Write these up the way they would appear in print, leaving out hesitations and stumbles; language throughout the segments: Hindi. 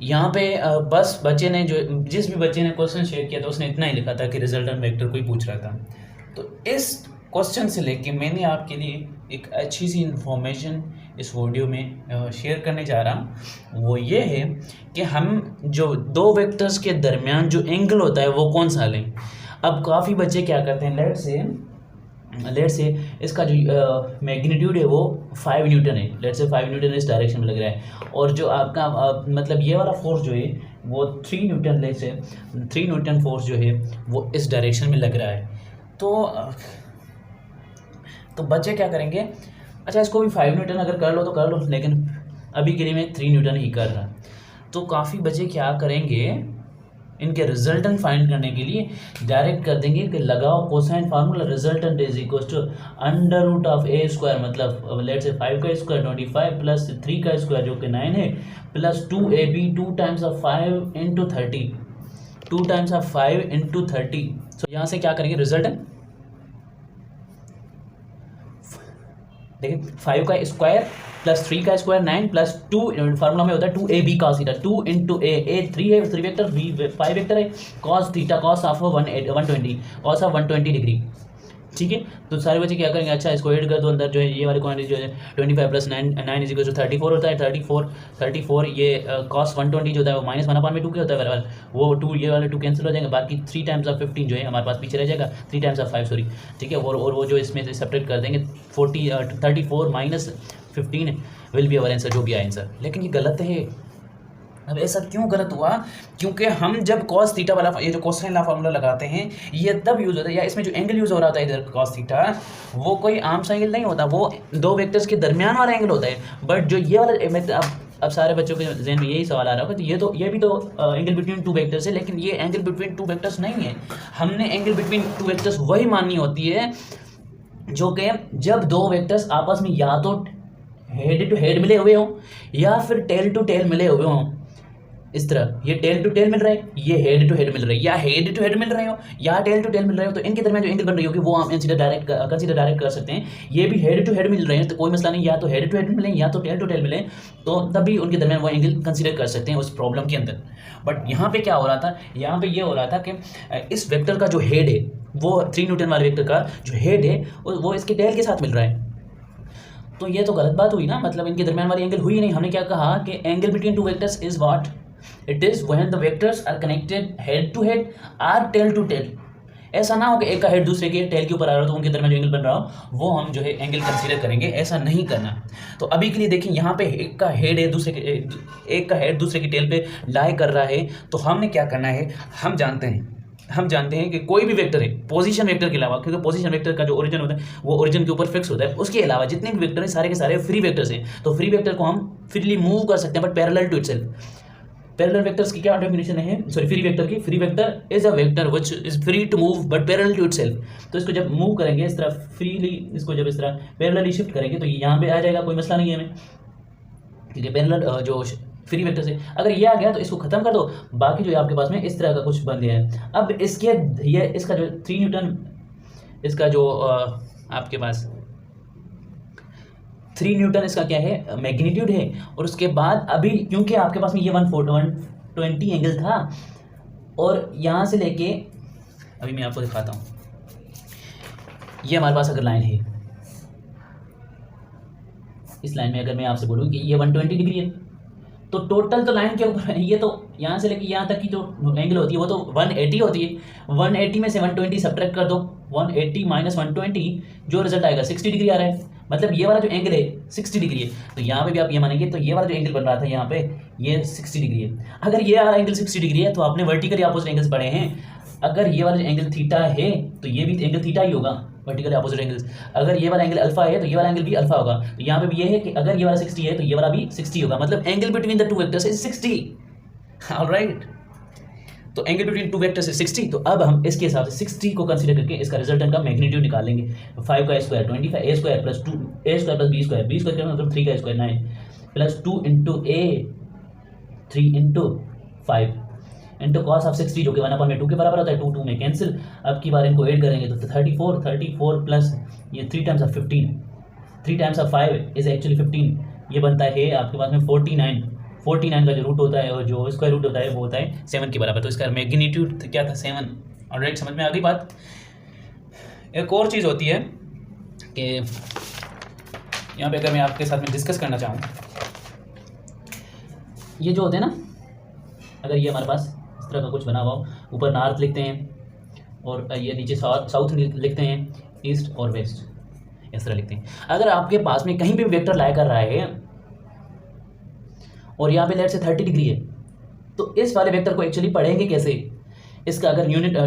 यहाँ पे बस बच्चे ने जो जिस भी बच्चे ने क्वेश्चन शेयर किया था उसने इतना ही लिखा था कि रिजल्टेंट वेक्टर कोई पूछ रहा था। तो इस क्वेश्चन से लेके मैंने आपके लिए एक अच्छी सी इन्फॉर्मेशन इस वीडियो में शेयर करने जा रहा हूँ। वो ये है कि हम जो दो वेक्टर्स के दरमियान जो एंगल होता है वो कौन सा लें। अब काफ़ी बच्चे क्या करते हैं, लेट से इसका जो मैग्नीट्यूड है वो 5 न्यूटन है, लेट से 5 न्यूटन इस डायरेक्शन में लग रहा है, और जो आपका मतलब ये वाला फोर्स जो है वो 3 न्यूटन, लेट से 3 न्यूटन फोर्स जो है वो इस डायरेक्शन में लग रहा है। तो बच्चे क्या करेंगे, अच्छा इसको भी 5 न्यूटन अगर कर लो तो कर लो, लेकिन अभी के लिए मैं 3 न्यूटन ही कर रहा। तो काफ़ी बच्चे क्या करेंगे, इनके रिजल्टेंट फाइंड करने के लिए डायरेक्ट कर देंगे कि लगाओ cosine formula, resultant is equal to under root of a square, मतलब लेट से 5 का स्क्वायर 25 प्लस 3 का स्क्वायर जो कि 9 है, plus 2ab 2 times of 5 into 30, 2 times of 5 into 30। सो यहाँ से क्या करेंगे, रिजल्टेंट देखिए 5 का स्क्वायर प्लस 3 का स्क्वायर 9 प्लस 2, फार्मूला में होता है 2ab cos थीटा, 2 इंटू ए 3 है, 3 वेक्टर, बी 5 वेक्टर है, cos theta cos of 120 cos of 120 degree. ठीक है, तो सारे बच्चे क्या करेंगे, अच्छा इसको ऐड कर दो, अंदर जो है ये वाले क्वांटिटी जो है 25 प्लस 9 इज इक्वल टू 34 होता है, 34 ये cos 120 जो होता है वो माइनस 1/2 के होता है बराबर, वो 2 ये वाले 2 कैंसिल हो जाएंगे, बाकी 3 टाइम्स ऑफ 15 जो है हमारे पास पीछे रह जाएगा, 3 टाइम्स ऑफ 5 सॉरी। ठीक है, और वो जो इसमें से सेपरेट कर देंगे 34 minus 15 will be our answer, जो भी आए आंसर। लेकिन ये गलत है। अब ऐसा क्यों गलत हुआ, क्योंकि हम जब cos थीटा वाला ये जो कोसाइन ला फार्मूला लगाते हैं ये तब यूज़ होता है, या इसमें जो एंगल यूज़ हो रहा होता है इधर cos थीटा, वो कोई आम सा एंगल नहीं होता, वो दो वेक्टर्स के दरमियान वाला एंगल होता है। बट जो ये वाला अब सारे बच्चों के जहन में यही सवाल आ रहा होगा, तो ये भी तो एंगल बिटवीन टू वेक्टर्स है, लेकिन ये एंगल बिटवीन टू वेक्टर्स नहीं है। हमने एंगल बिटवीन टू वेक्टर्स वही माननी होती है जो कि जब दो वेक्टर्स आपस में या तो हेड टू हेड मिले हुए हों या फिर टेल टू टेल मिले हुए हों। इस तरह ये टेल टू टेल मिल रहा है, ये हेड टू हेड मिल रहा है, या हेड टू हेड मिल रहे हो या टेल टू टेल मिल रहे हो, तो इनके दरमियान जो एंगल बन रही होगी वो हम कंसीडर डायरेक्ट कर सकते हैं। ये भी हेड टू हेड मिल रहे हैं तो कोई मसला नहीं, या तो हेड टू हेड मिले या तो टेल टू टेल मिले, तो तभी उनके दरमियान वो एंगल कंसीडर कर सकते हैं उस प्रॉब्लम के अंदर। बट यहाँ पे क्या हो रहा था, यहाँ पे ये हो रहा था कि इस वेक्टर का जो हेड है वो 3 न्यूटन वाले वेक्टर का जो हेड है वो इसके टेल के साथ मिल रहा है। तो ये तो गलत बात हुई ना, मतलब इनके दरमियान वाली एंगल हुई नहीं। हमने क्या कहा कि angle between two vectors is what, it is when the vectors are connected head to head or tail to tail. ऐसा ना हो कि एक का हेड दूसरे के टेल के ऊपर आ रहा हो तो उनके दरमियान जो एंगल बन रहा हो वो हम जो है एंगल कंसीडर करेंगे, ऐसा नहीं करना। तो अभी के लिए देखिए यहाँ पे एक का हेड है एक का हेड दूसरे की टेल पे लाई कर रहा है, तो हमने क्या करना है, हम जानते हैं कि कोई भी वेक्टर है पोजीशन वेक्टर के अलावा, क्योंकि पोजीशन वेक्टर का जो ओरिजिन होता है वो ओरिजिन के ऊपर फिक्स होता है, उसके अलावा जितने भी वेक्टर हैं सारे के सारे फ्री वेक्टर्स हैं। तो फ्री वेक्टर को हम फ्रीली मूव कर सकते हैं but parallel to itself. Parallel vectors की क्या डेफिनेशन है, सॉरी फ्री वेक्टर की, free vector is a vector which is free to move but parallel to itself. तो इसको जब मूव करेंगे इस तरह फ्रीली, इसको जब इस तरह पैरेलली शिफ्ट करेंगे तो ये यहाँ पे आ जाएगा, कोई मसला नहीं है हमें, ठीक है। पैरेलल जो फ्री वेक्टर से अगर ये आ गया तो इसको खत्म कर दो, बाकी जो आपके पास में इस तरह का कुछ बन गया है। अब इसका जो 3 न्यूटन, इसका जो आपके पास 3 न्यूटन इसका क्या है, मैग्नीट्यूड है, और उसके बाद अभी क्योंकि आपके पास में ये 120 एंगल था, और यहाँ से लेके अभी मैं आपको दिखाता हूँ, ये हमारे पास अगर लाइन है, इस लाइन में अगर मैं आपसे बोलूँ कि ये 120 डिग्री है, तो टोटल तो लाइन के ऊपर ये तो यहाँ से लेके यहाँ तक की जो एंगल होती है वो तो 180 होती है। 180 में से 120 सब्ट्रैक्ट कर दो, 180 माइनस 120, जो रिजल्ट आएगा 60 डिग्री आ रहा है, मतलब ये वाला जो एंगल है 60 डिग्री है। तो यहाँ पे भी आप ये मानेंगे तो ये वाला जो एंगल बन रहा था यहाँ पे ये 60 डिग्री है। अगर ये वाला एंगल 60 डिग्री है तो आपने वर्टिकली अपोजिट एंगल्स पढ़े हैं, अगर ये वाला जो एंगल थीटा है तो ये भी एंगल थीटा ही होगा, वर्टिकली अपोजिट एंगल्स। अगर ये वाला एंगल अल्फा है तो ये वाला एंगल भी अल्फा होगा। तो यहाँ पे भी ये है कि अगर ये वाला 60 है तो ये वाला भी 60 होगा, मतलब angle between the two vectors is 60। Alright, तो angle between two vectors is 60। तो अब हम इसके हिसाब से 60 को कंसीडर करके इसका रिजल्टेंट का मैग्नीट्यूड निकालेंगे। 5 का स्क्वायर 25, ए स्क्वायर प्लस 2 ए स्क्वायर प्लस बी स्क्वायर का मतलब 3 का square 9 plus 2 into A 3 into 5 into cos of 60 जो कि 1/2 के बराबर होता है, 2 में कैंसिल। अब की बार इनको ऐड करेंगे तो 34 प्लस ये 3 times of 15, 3 times of 5 is actually 15, ये बनता है आपके पास में 49 का जो रूट होता है और जो स्क्वायर रूट होता है वो होता है 7 के बराबर। तो इसका मैग्नीट्यूड क्या था 7। ऑलराइट, समझ में आ गई बात। एक और चीज़ होती है कि यहाँ पे अगर मैं आपके साथ में डिस्कस करना चाहूँ, ये जो होते हैं ना, अगर ये हमारे पास इस तरह का कुछ बना हुआ हो, ऊपर नॉर्थ लिखते हैं और ये नीचे साउथ लिखते हैं, ईस्ट और वेस्ट इस तरह लिखते हैं। अगर आपके पास में कहीं भी वेक्टर लाई कर रहा है और यहाँ पे लेट से 30 डिग्री है, तो इस वाले वेक्टर को एक्चुअली पढ़ेंगे कैसे? इसका अगर यूनिट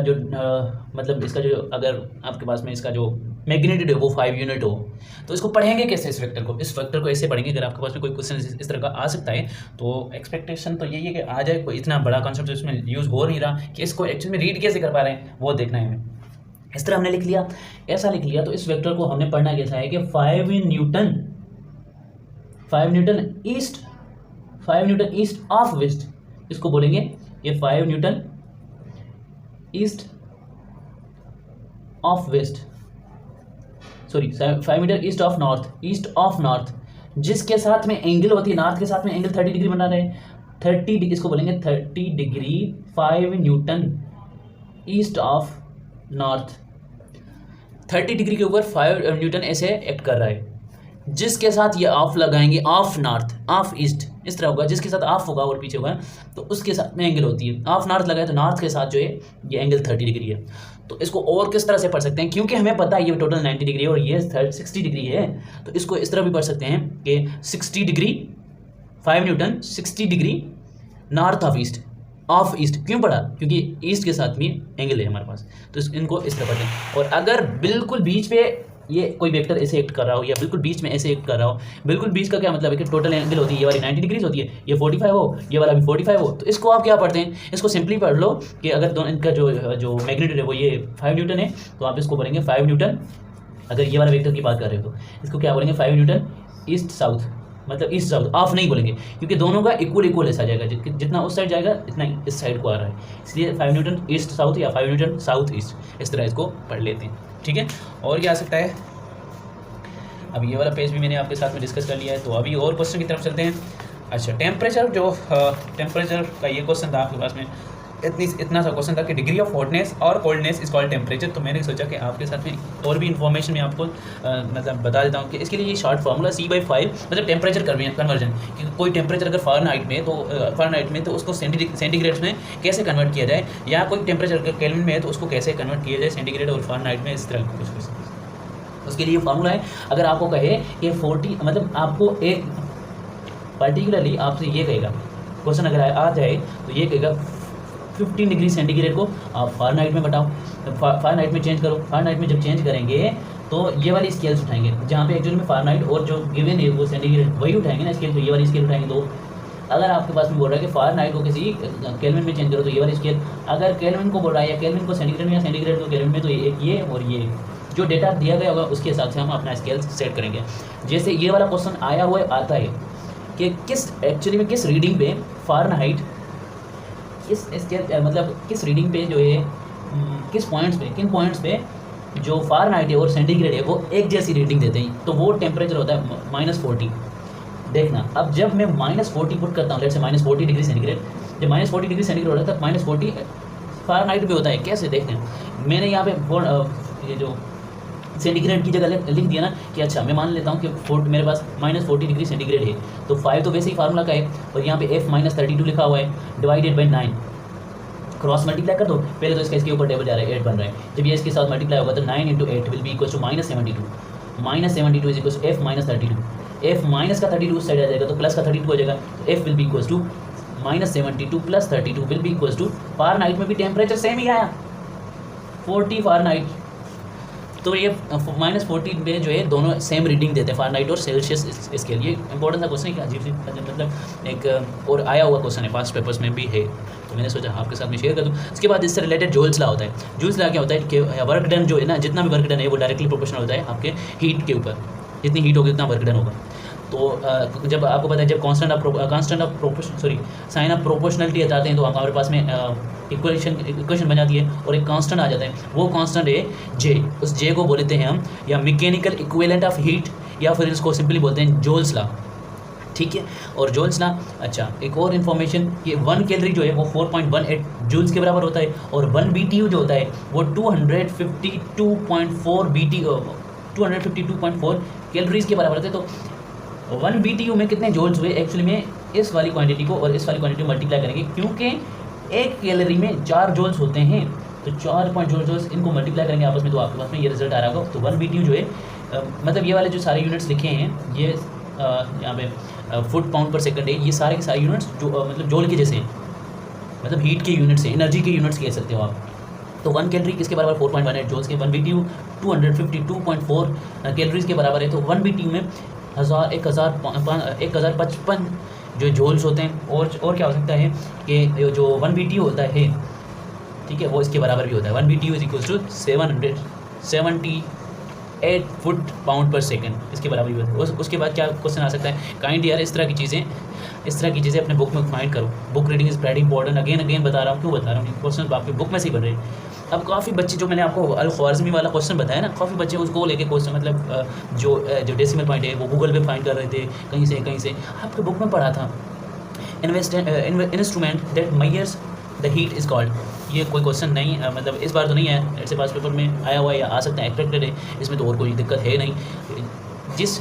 मतलब इसका जो अगर आपके पास में इसका जो मैग्नीट्यूड है वो 5 यूनिट हो, तो इसको पढ़ेंगे कैसे? इस वेक्टर को ऐसे पढ़ेंगे। अगर आपके पास में कोई क्वेश्चन इस तरह का आ सकता है तो एक्सपेक्टेशन तो यही है कि आ जाए। कोई इतना बड़ा कॉन्सेप्ट इसमें यूज़ हो नहीं रहा कि इसको एक्चुअली में रीड कैसे कर पा रहे हैं वो देखना है हमें। इस तरह हमने लिख लिया, ऐसा लिख लिया, तो इस वेक्टर को हमने पढ़ना कैसा है कि 5 न्यूटन ईस्ट ऑफ वेस्ट, इसको बोलेंगे ये 5 newton east of west, sorry 5 metre east of north, जिसके साथ में एंगल होती है, नॉर्थ के साथ में एंगल 30 डिग्री बना रहे, 30 डिग्री, इसको बोलेंगे 30 degree 5 newton east of north. 30 degree के ऊपर 5 न्यूटन ऐसे एक्ट कर रहा है, जिसके साथ ये ऑफ लगाएंगे, ऑफ नॉर्थ ऑफ ईस्ट इस तरह होगा, जिसके साथ ऑफ होगा और पीछे होगा तो उसके साथ में एंगल होती है। ऑफ नॉर्थ लगाए तो नॉर्थ के साथ जो है ये एंगल 30 डिग्री है। तो इसको और किस तरह से पढ़ सकते हैं, क्योंकि हमें पता है ये टोटल 90 डिग्री है और ये 60 डिग्री है, तो इसको इस तरह भी पढ़ सकते हैं कि 60 degree 5 Newton 60 degree north of east. क्यों पढ़ा? क्योंकि ईस्ट के साथ में एंगल है हमारे पास, तो इनको इस तरह पढ़ते हैं। और अगर बिल्कुल बीच पे ये कोई वेक्टर ऐसे एक्ट कर रहा हो या बिल्कुल बीच में ऐसे एक्ट कर रहा हो, बिल्कुल बीच का क्या मतलब है कि टोटल एंगल होती है ये वाली 90 डिग्रीज होती है, ये 45 हो, ये वाला भी 45 हो, तो इसको आप क्या पढ़ते हैं? इसको सिंपली पढ़ लो कि अगर दोनों इनका जो मैग्नीट्यूड है वो ये 5 न्यूटन है, तो आप इसको बोलेंगे 5 न्यूटन। अगर ये वाला वेक्टर की बात कर रहे हो तो इसको क्या बोलेंगे? 5 न्यूटन ईस्ट साउथ, मतलब ईस्ट साउथ, ऑफ नहीं बोलेंगे क्योंकि दोनों का इक्वल ऐसा जाएगा, जितना उस साइड जाएगा इतना इस साइड को आ रहा है, इसलिए 5 न्यूटन ईस्ट साउथ या 5 न्यूटन साउथ ईस्ट इस तरह इसको पढ़ लेते हैं। ठीक है, और क्या आ सकता है? अब ये वाला पेज भी मैंने आपके साथ में डिस्कस कर लिया है, तो अभी और क्वेश्चन की तरफ चलते हैं। अच्छा, टेम्परेचर का ये क्वेश्चन था आपके पास में, इतना सा क्वेश्चन था कि डिग्री ऑफ हॉटनेस और कोल्डनेस इज कॉल्ड टेम्परेचर। तो मैंने सोचा कि आपके साथ में और भी इन्फॉर्मेशन मैं आपको मतलब बता देता हूँ कि इसके लिए ये शॉर्ट फार्मूला C/5 मतलब टेम्परेचर कन्वर्जन, कि कोई टेम्परेचर अगर फ़ारेनहाइट में तो उसको सेंटीग्रेड में कैसे कन्वर्ट किया जाए, या कोई टेम्परेचर केल्विन में है तो उसको कैसे कन्वर्ट किया जाए सेंटीग्रेड और फ़ारेनहाइट में, इस तरह कुछ। उसके लिए फार्मूला है, अगर आपको कहे कि 40 मतलब आपको एक पर्टिकुलरली आपसे ये कहेगा क्वेश्चन अगर आ जाए तो ये कहेगा 15 डिग्री सेंटीग्रेड को आप फ़ारेनहाइट में बताओ, तो फ़ारेनहाइट में चेंज करो। फ़ारेनहाइट में जब चेंज करेंगे तो ये वाली स्केल्स उठाएंगे, जहाँ पे एक्चुअली में फ़ारेनहाइट और जो गिवन है वो सेंटीग्रेड वही उठाएंगे ना स्केल, तो ये वाली स्केल उठाएंगे। तो अगर आपके पास में बोल रहा है कि फ़ारेनहाइट को किसी केल्विन में चेंज करो तो ये वाली स्केल, अगर केल्विन को बोल रहा है या केल्विन को सेंटीग्रेड में या सेंटीग्रेड को केल्विन में, तो एक ये और ये जो डेटा दिया गया होगा उसके हिसाब से हम अपना स्केल सेट करेंगे। जैसे ये वाला क्वेश्चन आया हुआ आता है कि एक्चुअली में किस रीडिंग पे फ़ारेनहाइट इस स्केल मतलब किस रीडिंग पे जो है किस पॉइंट्स पे किन पॉइंट्स पे जो फ़ारेनहाइट है और सेंटीग्रेड है वो एक जैसी रीडिंग देते हैं, तो वो टेम्परेचर होता है -40। देखना, अब जब मैं -40 पुट करता हूँ, लेट्स से -40 डिग्री सेंटीग्रेड, जब -40 डिग्री सेंटीग्रेड होता है तब -40 फ़ारेनहाइट पे होता है। कैसे देखते हैं? मैंने यहाँ पे ये जो सेंटीग्रेड की जगह लिख दिया ना कि अच्छा मैं मान लेता हूँ कि मेरे पास -40 डिग्री सेंटीग्रेड है, तो 5 तो वैसे ही फार्मूला का है, और यहाँ पे F-32 लिखा हुआ है डिवाइडेड बाई 9, क्रॉस मल्टीप्लाई कर दो। पहले तो इसके ऊपर टेबल जा रहा है 8 बन रहा है, जब ये इसके साथ मल्टीप्लाई होगा तो 9 × 8 will be equal to -72, -72 is equal to F-32, F minus का 32 साइड आ जाएगा तो प्लस का 32 हो जाएगा, तो F will be equal to -72 + 32 will be equal to, Fahrenheit में भी टेम्परेचर सेम ही आया 40 फ़ारेनहाइट, तो ये -40 में जो है दोनों सेम रीडिंग देते हैं फ़ारेनहाइट और सेल्सियस स्केल। ये इंपॉर्टेंट सा क्वेश्चन है कि अजीब सी मतलब एक और आया हुआ क्वेश्चन है, पास्ट पेपर्स में भी है, तो मैंने सोचा आपके साथ में शेयर कर दूँ। इसके बाद इससे रिलेटेड जूल्स लॉ होता है। जूल्स लॉ क्या होता है कि वर्क डन जो है ना, जितना भी वर्क डन है वो डायरेक्टली प्रोपोर्शनल होता है आपके हीट के ऊपर, जितनी हीट होगी उतना वर्क डन होगा। तो जब आपको पता है जब साइन ऑफ प्रोपोर्शनलिटी जाते हैं तो हमारे पास में इक्वेशन बन जाती है और एक कांस्टेंट आ जाता है, वो कांस्टेंट है जे। उस जे को बोलते हैं हम या मैकेनिकल इक्विवेलेंट ऑफ हीट, या फिर इसको सिंपली बोलते हैं जूल्स लॉ। ठीक है। और जूल्स ना, अच्छा एक और इन्फॉर्मेशन कि 1 कैलोरी जो है वो 4.18 जूल्स के बराबर होता है, और 1 BTU जो होता है वो 252.4 कैलोरीज के बराबर होता है। तो 1 BTU में कितने जूल्स हुए, एक्चुअली में इस वाली क्वांटिटी को और इस वाली क्वांटिटी को मल्टीप्लाई करेंगे, क्योंकि एक कैलोरी में 4 जूल्स होते हैं, तो 4.0 जूल्स इनको मल्टीप्लाई करेंगे आपस में, तो आपके पास में ये रिजल्ट आ रहा होगा। तो 1 BTU जो है मतलब ये वाले जो सारे यूनिट्स लिखे हैं ये यहाँ पे फुट पाउंड पर सेकंड है, ये सारे के सारे यूनिट्स जो मतलब जूल के जैसे हैं, मतलब हीट के यूनिट्स हैं, एनर्जी के यूनिट्स कह सकते हो आप। तो 1 कैलोरी किसके बराबर 4.18 जूल्स के, 1 BTU 252.4 कैलोरीज के बराबर है। तो 1 BTU में 1055 जो जूल्स होते हैं। और क्या हो सकता है कि जो 1 BTU होता है, ठीक है, वो इसके बराबर भी होता है। 1 BTU is equals to 778 foot pound per second, इसके बराबर भी होता है। उसके बाद क्या क्वेश्चन आ सकता है, काइंड यार इस तरह की चीज़ें अपने बुक में फाइंड करो। Book reading is very important, again बता रहा हूँ, क्यों बता रहा हूँ, क्वेश्चन आपकी बुक में से ही बन रहे हैं। अब काफ़ी बच्चे, जो मैंने आपको अल-ख्वारिज़मी वाला क्वेश्चन बताया ना, काफ़ी बच्चे उसको लेके क्वेश्चन मतलब जो डेसिमल पॉइंट है वो गूगल पे फाइंड कर रहे थे, कहीं से आपके बुक में पढ़ा था। Instrument that measures the heat is called, ये कोई क्वेश्चन नहीं मतलब इस बार तो नहीं है, ऐसे पास पेपर में आया हुआ है या आ सकता है, एक्सपेक्टेड है, इसमें तो और कोई दिक्कत है नहीं। जिस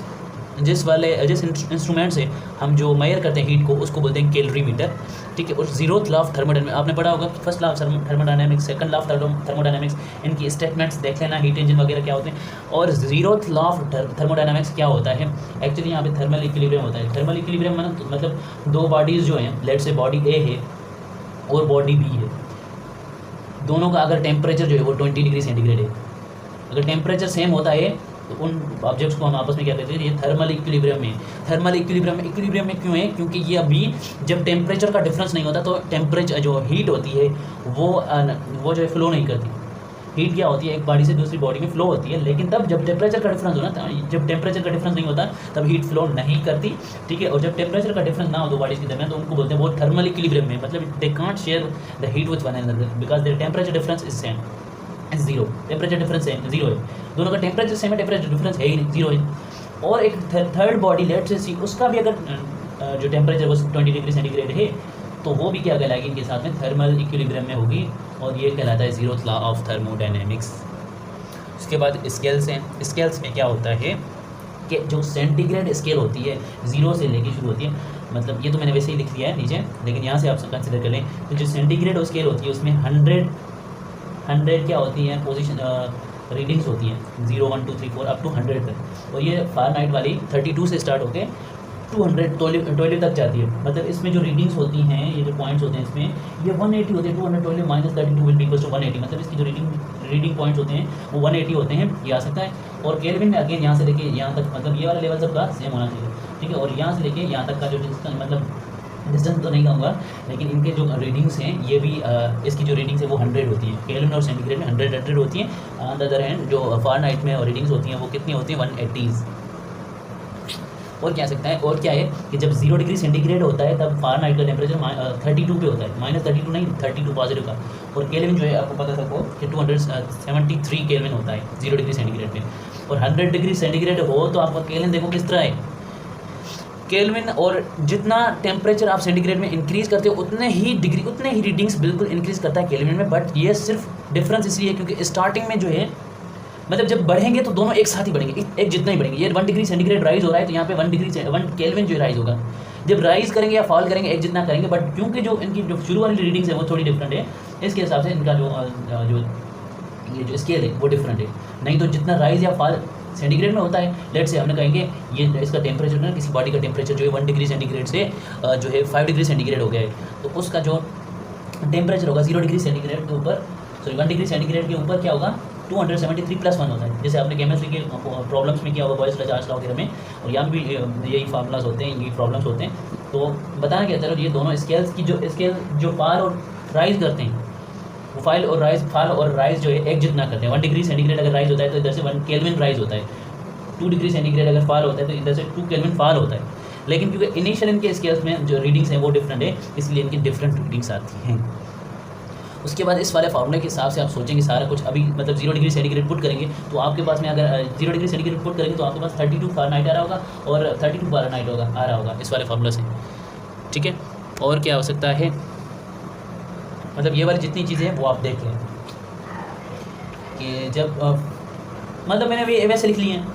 इंस्ट्रूमेंट से हम जो मेजर करते हैं हीट को, उसको बोलते हैं कैलोरी मीटर, ठीक है। और जीरोथ लॉ ऑफ थर्मोडायनेमिक्स आपने पढ़ा होगा, first law of thermodynamics, second law of thermodynamics, इनकी स्टेटमेंट्स देख लेना, हीट इंजन वगैरह क्या होते हैं। और जीरोथ लॉ ऑफ थर्मोडायनेमिक्स क्या होता है, एक्चुअली यहाँ पे थर्मल इक्विलिब्रियम होता है। थर्मल इक्विलिब्रियम मतलब दो बॉडीज़ जो हैं, लेट से बॉडी ए है और बॉडी बी है, दोनों का अगर टेम्परेचर जो है वो 20 डिग्री सेंटीग्रेड है, अगर टेम्परेचर सेम होता है तो उन ऑब्जेक्ट्स को हम आपस में क्या कहते हैं, ये थर्मल इक्विलिब्रियम में। थर्मल इक्विलिब्रियम में क्यों है, क्योंकि ये अभी जब टेम्परेचर का डिफरेंस नहीं होता तो टेम्परेचर जो हीट होती है वो जो है फ्लो नहीं करती। हीट क्या होती है, एक बॉडी से दूसरी बॉडी में फ्लो होती है, लेकिन तब जब टेम्परेचर का डिफरेंस हो ना, जब टेम्परेचर का डिफरेंस नहीं होता तब हीट फ्लो नहीं करती, ठीक है। और जब टेम्परेचर का डिफरेंस ना हो दो बॉडीज के दरमियान, तो उनको बोलते हैं वो थर्मल इक्विलिब्रियम में, मतलब they can't share the heat with one another because their temperature difference is same, is zero, temperature difference है जीरो है, दोनों का टेम्परेचर सेम है, टेम्परेचर डिफरेंस है ही नहीं, जीरो है। और एक थर्ड बॉडी लेट से सी, उसका भी अगर जो टेम्परेचर वो 20 डिग्री सेंटीग्रेड है, तो वो भी क्या कहलाएगी, इनके साथ में थर्मल इक्विलिब्रियम में होगी, और ये कहलाता है जीरोथ लॉ ऑफ थर्मोडायनेमिक्स। उसके बाद स्केल्स हैं। स्केल्स में क्या होता है कि जो सेंटीग्रेड स्केल होती है, जीरो से लेके शुरू होती है, मतलब ये तो मैंने वैसे ही लिख दिया है नीचे, लेकिन यहाँ से आप कंसिडर कर लें, तो जो सेंटीग्रेड स्केल होती है उसमें 100 क्या होती है, पोजीशन रीडिंग्स होती हैं, 0 1 2 3 4 अप टू 100 तक। और ये फ़ारेनहाइट वाली 32 से स्टार्ट होकर 212 तक जाती है। मतलब इसमें जो रीडिंग्स होती हैं, ये जो पॉइंट्स होते हैं इसमें, ये 180 होते हैं, 212 minus 32 will be equals to 180, मतलब इसकी जो रीडिंग पॉइंट्स होते हैं वो 180 होते हैं, ये आ सकता है। और केल्विन में अगेन यहाँ से लेके यहाँ तक, मतलब ये वाला लेवल सबका सेम होना चाहिए, ठीक है। और यहाँ से लेके यहाँ तक का जो मतलब डिस्टेंस तो नहीं कहूँगा, लेकिन इनके जो रीडिंग्स हैं ये भी इसकी जो रीडिंग्स है वो 100 होती है। केल्विन और सेंटीग्रेड में 100 होती हैं। ऑन द अदर हैंड जो फ़ारेनहाइट में और रीडिंग्स होती हैं वो कितनी होती हैं, 180s। और क्या सकता है, और क्या है कि जब 0 डिग्री सेंटीग्रेड होता है तब फ़ारेनहाइट का टेम्परेचर 32 पे होता है, -32 नहीं 32 पॉजिटिव का। और केल्विन जो है आपको पता सबको कि 273 केल्विन होता है 0 डिग्री सेंटीग्रेड पे। और 100 डिग्री सेंटीग्रेड हो तो आपका केल्विन देखो किस तरह है, केल्विन। और जितना टेम्परेचर आप सेंटीग्रेड में इंक्रीज़ करते हो उतने ही रीडिंग्स बिल्कुल इंक्रीज़ करता है केल्विन में। बट ये सिर्फ डिफरेंस इसलिए है क्योंकि स्टार्टिंग में जो है, मतलब जब बढ़ेंगे तो दोनों एक साथ ही बढ़ेंगे, एक जितना ही बढ़ेंगे। ये 1 डिग्री सेंटीग्रेड राइज हो रहा है तो यहाँ पे 1 केल्विन जो राइज होगा। जब राइज करेंगे या फॉल करेंगे एक जितना करेंगे, बट क्योंकि जो इनकी जो शुरू वाली रीडिंग्स है वो थोड़ी डिफरेंट है, इसके हिसाब से इनका जो स्केल है वो डिफरेंट है। नहीं तो जितना राइज या फॉल सेंटीग्रेड में होता है, लेट से हमने कहेंगे ये इसका टेम्परेचर ना, किसी बॉडी का टेम्परेचर जो है 1 डिग्री सेंटीग्रेड से जो है 5 डिग्री सेंटीग्रेड हो गया है, तो उसका जो टेम्परेचर होगा 0 डिग्री सेंटीग्रेड के ऊपर, सॉरी 1 डिग्री सेंटीग्रेड के ऊपर क्या होगा, 273+1 होता है। जैसे आपने केमिस्ट्री के प्रॉब्लम्स में किया होगा, बॉयज़ लार्ज लॉ वगैरह में, और यहाँ भी यही फार्मूलाज होते हैं, यही प्रॉब्लम्स होते हैं। तो बताना क्या, चलो ये दोनों स्केल्स की जो फॉल और राइज करते हैं, वो फॉल और राइज जो है एक जितना करते हैं। 1 डिग्री सेंटीग्रेड अगर राइज होता है तो इधर से 1 केल्विन राइज होता है, 2 डिग्री सेंटीग्रेड अगर फॉल होता है तो इधर से 2 केल्विन फॉल होता है। लेकिन क्योंकि इनिशियल इनके स्केल्स में जो रीडिंग्स हैं वो डिफरेंट है, इसलिए इनकी डिफरेंट रीडिंग्स आती हैं। उसके बाद इस वाले फार्मूले के हिसाब से आप सोचेंगे सारा कुछ, अभी मतलब 0 डिग्री सेंटीग्रेड पुट करेंगे तो आपके पास में अगर 0 डिग्री सेंटीग्रेड पुट करेंगे तो आपके पास 32 फ़ारेनहाइट आ रहा होगा और 32 फ़ारेनहाइट आ रहा होगा इस वाले फार्मूला से, ठीक है। और क्या हो सकता है, मतलब ये वाली जितनी चीज़ें हैं वो आप देख लें कि जब मतलब मैंने अभी वैसे लिख लिए हैं,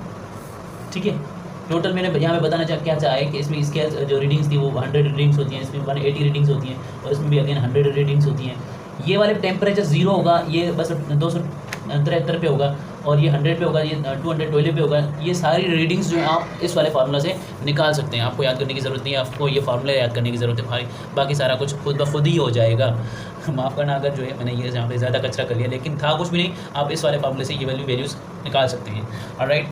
ठीक है। टोटल मैंने यहाँ पे बताना क्या चाहा है कि इसमें इसके जो रीडिंग्स थी वो 100 रीडिंग्स होती हैं, इसमें 180 रीडिंग्स होती हैं और इसमें भी अगेन 100 रीडिंग्स होती हैं। ये वाले टेम्परेचर 0 होगा, ये बस 273 पे होगा और ये 100 पे होगा, ये 212 पे होगा। ये सारी रीडिंग्स जो है आप इस वाले फार्मूला से निकाल सकते हैं, आपको याद करने की ज़रूरत नहीं है, आपको ये फार्मूला याद करने की ज़रूरत है भाई, बाकी सारा कुछ खुद ब खुद ही हो जाएगा। माफ़ करना अगर जो है मैंने ये यहाँ पे ज़्यादा कचरा कर लिया, लेकिन था कुछ भी नहीं, आप इस वाले फार्मूले से ये वैल्यूज़ निकाल सकते हैं। ऑलराइट।